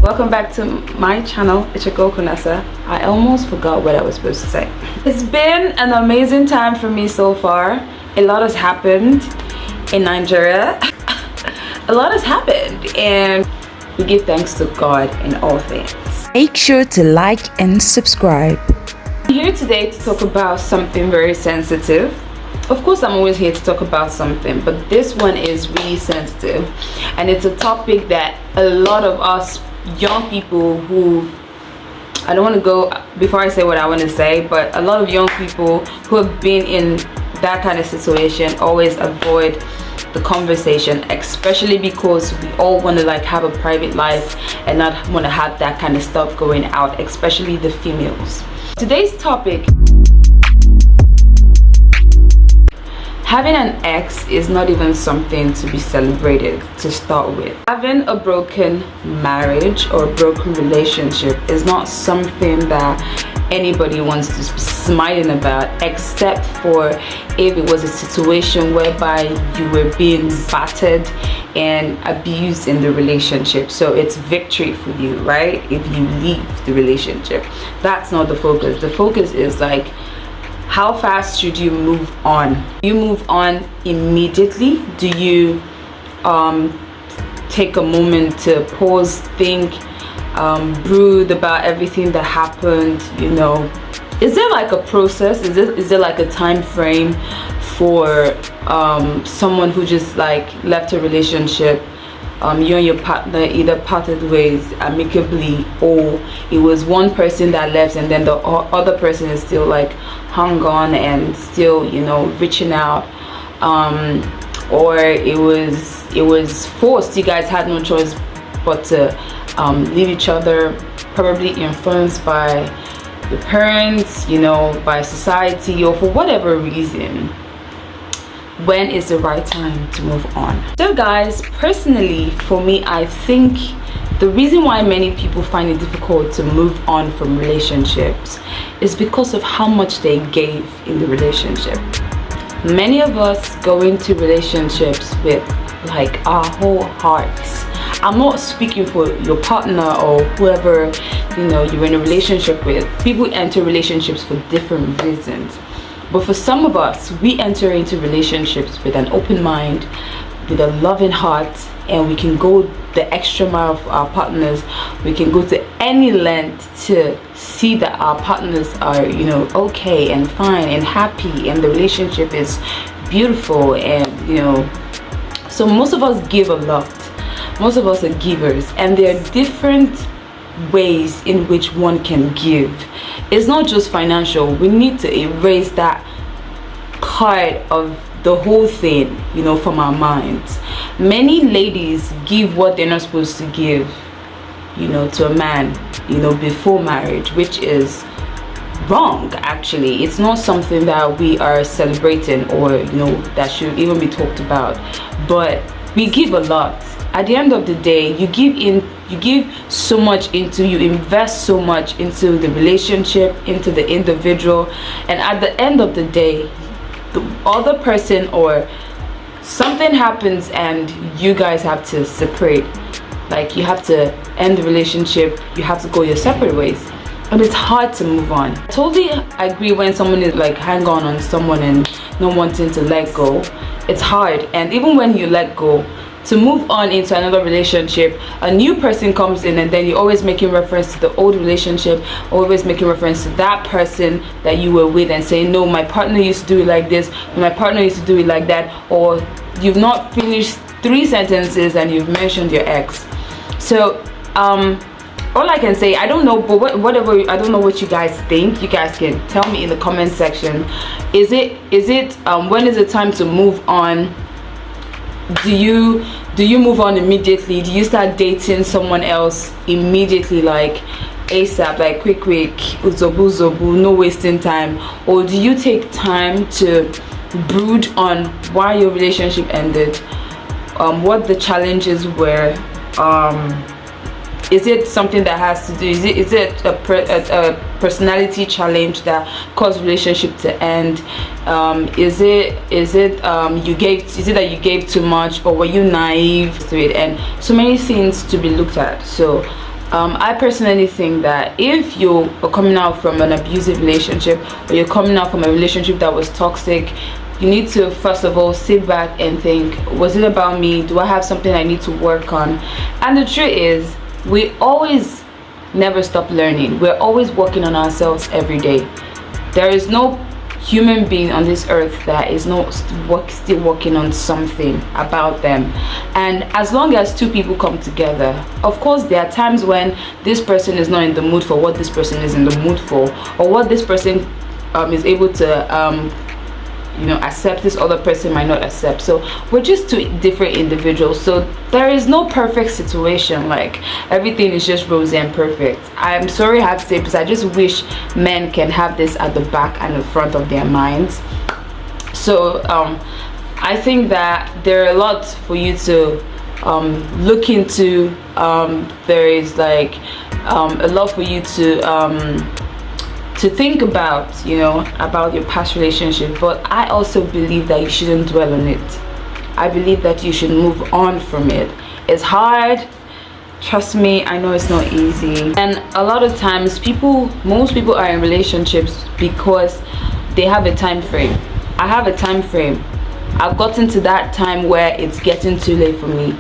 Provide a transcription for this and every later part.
Welcome back to my channel. It's your girl Kunasa. I almost forgot what I was supposed to say. It's been an amazing time for me so far. A lot has happened in Nigeria. A lot has happened, and we give thanks to God in all things. Make sure to like and subscribe. I'm here today to talk about something very sensitive. Of course, I'm always here to talk about something, but this one is really sensitive, and it's a topic that a lot of us young people who, I don't want to go before I say what I want to say, but a lot of young people who have been in that kind of situation always avoid the conversation, especially because we all want to like have a private life and not want to have that kind of stuff going out, especially the females. Today's topic: having an ex is not even something to be celebrated to start with. Having a broken marriage or a broken relationship is not something that anybody wants to be smiling about, except for if it was a situation whereby you were being battered and abused in the relationship. So it's victory for you, right? If you leave the relationship. That's not the focus. The focus is like, how fast should you move on? Do you move on immediately? Do you take a moment to pause, think, brood about everything that happened? You know, is there like a process? Is there like a time frame for someone who just like left a relationship? You and your partner either parted ways amicably, or it was one person that left and then the other person is still like hung on and still, you know, reaching out, or it was forced. You guys had no choice but to leave each other, probably influenced by your parents, you know, by society, or for whatever reason. When is the right time to move on? So guys, personally for me, I think the reason why many people find it difficult to move on from relationships is because of how much they gave in the relationship. Many of us go into relationships with like our whole hearts. I'm not speaking for your partner or whoever, you know, you're in a relationship with. People enter relationships for different reasons. But for some of us, we enter into relationships with an open mind, with a loving heart, and we can go the extra mile for our partners. We can go to any length to see that our partners are, you know, okay and fine and happy, and the relationship is beautiful. And you know, so most of us give a lot. Most of us are givers, and there are different ways in which one can give. It's not just financial. We need to erase that part of the whole thing, you know, from our minds. Many ladies give what they're not supposed to give, you know, to a man, you know, before marriage, which is wrong. Actually, it's not something that we are celebrating, or you know, that should even be talked about. But we give a lot. At the end of the day, you give so much into, you invest so much into the relationship, into the individual, and at the end of the day, the other person or something happens and you guys have to separate. Like, you have to end the relationship, you have to go your separate ways, and it's hard to move on. I totally agree when someone is like hang on someone and not wanting to let go. It's hard, and even when you let go, to move on into another relationship, a new person comes in, and then you're always making reference to the old relationship, always making reference to that person that you were with, and saying, no, my partner used to do it like this, my partner used to do it like that. Or you've not finished 3 sentences and you've mentioned your ex. So all I can say, I don't know, but whatever, I don't know what you guys think. You guys can tell me in the comment section. Is it when is it time to move on? Do you move on immediately? Do you start dating someone else immediately, like ASAP, like quick, uzobu, no wasting time? Or do you take time to brood on why your relationship ended, what the challenges were? Is it something that has to do, is it a personality challenge that caused relationship to end? Is it that you gave too much, or were you naive to it? And so many things to be looked at. So I personally think that if you are coming out from an abusive relationship, or you're coming out from a relationship that was toxic, you need to first of all sit back and think, was it about me? Do I have something I need to work on? And the truth is, we always never stop learning. We're always working on ourselves every day. There is no human being on this earth that is not still working on something about them. And as long as two people come together, of course there are times when this person is not in the mood for what this person is in the mood for, or what this person is able to accept, this other person might not accept. So we're just two different individuals, so there is no perfect situation, like everything is just rosy and perfect. I'm sorry I have to say, because I just wish men can have this at the back and the front of their minds. So I think that there are a lot for you to look into. There is like a lot for you to think about, about your past relationship. But I also believe that you shouldn't dwell on it. I believe that you should move on from it. It's hard, trust me, I know it's not easy. And a lot of times most people are in relationships because they have a time frame. I have a time frame. I've gotten to that time where it's getting too late for me,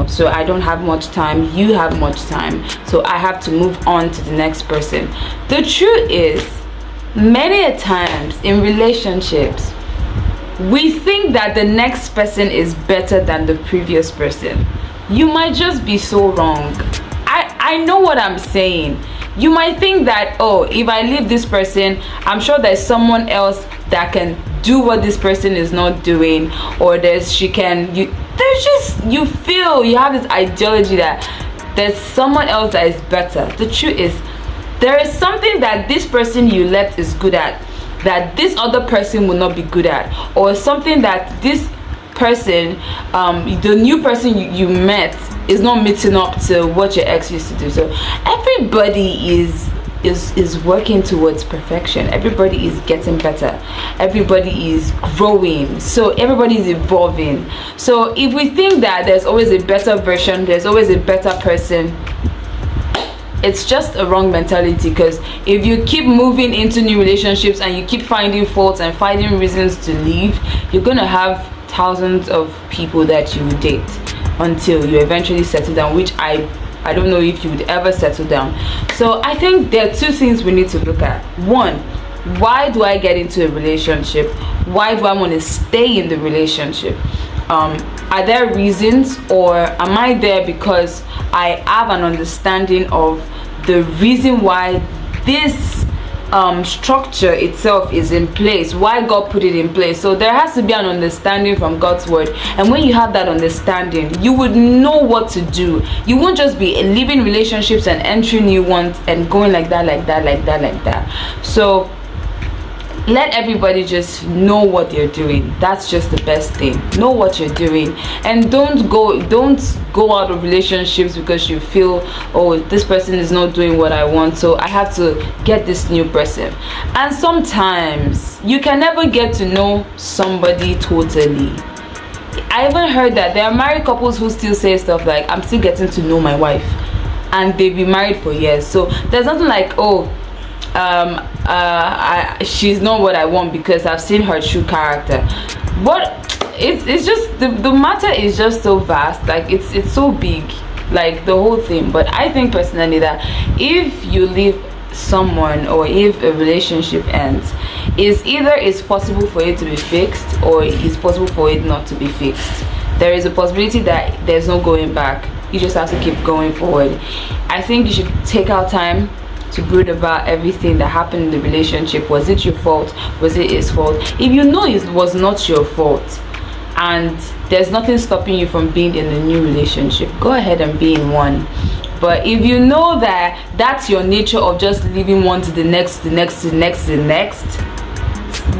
so I don't have much time, you have much time, so I have to move on to the next person. The truth is, many a times in relationships, we think that the next person is better than the previous person. You might just be so wrong. I know what I'm saying. You might think that, oh, if I leave this person, I'm sure there's someone else that can do what this person is not doing, or you feel you have this ideology that there's someone else that is better. The truth is, there is something that this person you left is good at that this other person will not be good at, or something that this person, the new person you met, is not meeting up to what your ex used to do. So everybody is working towards perfection. Everybody is getting better. Everybody is growing. So everybody is evolving. So if we think that there's always a better version, there's always a better person, it's just a wrong mentality. Because if you keep moving into new relationships and you keep finding faults and finding reasons to leave, you're gonna have thousands of people that you date until you eventually settle down, which I don't know if you would ever settle down. So I think there are two things we need to look at. One, why do I get into a relationship? Why do I want to stay in the relationship? Are there reasons, or am I there because I have an understanding of the reason why this structure itself is in place, why God put it in place? So there has to be an understanding from God's word, and when you have that understanding, you would know what to do. You won't just be leaving relationships and entering new ones and going like that. So let everybody just know what they're doing. That's just the best thing. Know what you're doing, and don't go out of relationships because you feel, oh, this person is not doing what I want, so I have to get this new person. And sometimes you can never get to know somebody totally. I even heard that there are married couples who still say stuff like, I'm still getting to know my wife, and they've been married for years. So there's nothing like, oh, she's not what I want because I've seen her true character. But it's just the matter is just so vast, like it's so big, like the whole thing. But I think personally that if you leave someone, or if a relationship ends, it's possible for it to be fixed, or it's possible for it not to be fixed. There is a possibility that there's no going back. You just have to keep going forward. I think you should take out time to brood about everything that happened in the relationship. Was it your fault? Was it his fault? If you know it was not your fault and there's nothing stopping you from being in a new relationship, go ahead and be in one. But if you know that that's your nature of just leaving one to the next,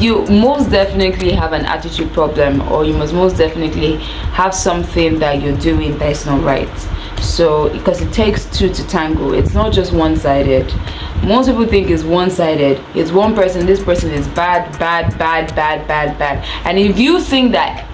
you most definitely have an attitude problem, or you must most definitely have something that you're doing that is not right. So because it takes two to tango, it's not just one-sided. Most people think it's one-sided. It's one person, this person is bad. And if you think that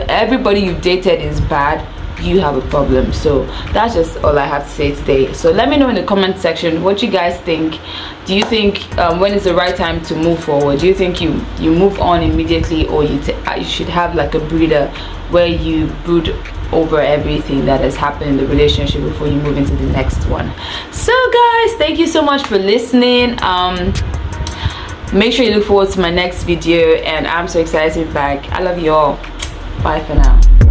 everybody you've dated is bad, you have a problem. So that's just all I have to say today. So let me know in the comment section what you guys think. Do you think when is the right time to move forward? Do you think you move on immediately, or you should have like a breather where you brood over everything that has happened in the relationship before you move into the next one? So guys, thank you so much for listening. Make sure you look forward to my next video, and I'm so excited to be back. I love you all. Bye for now.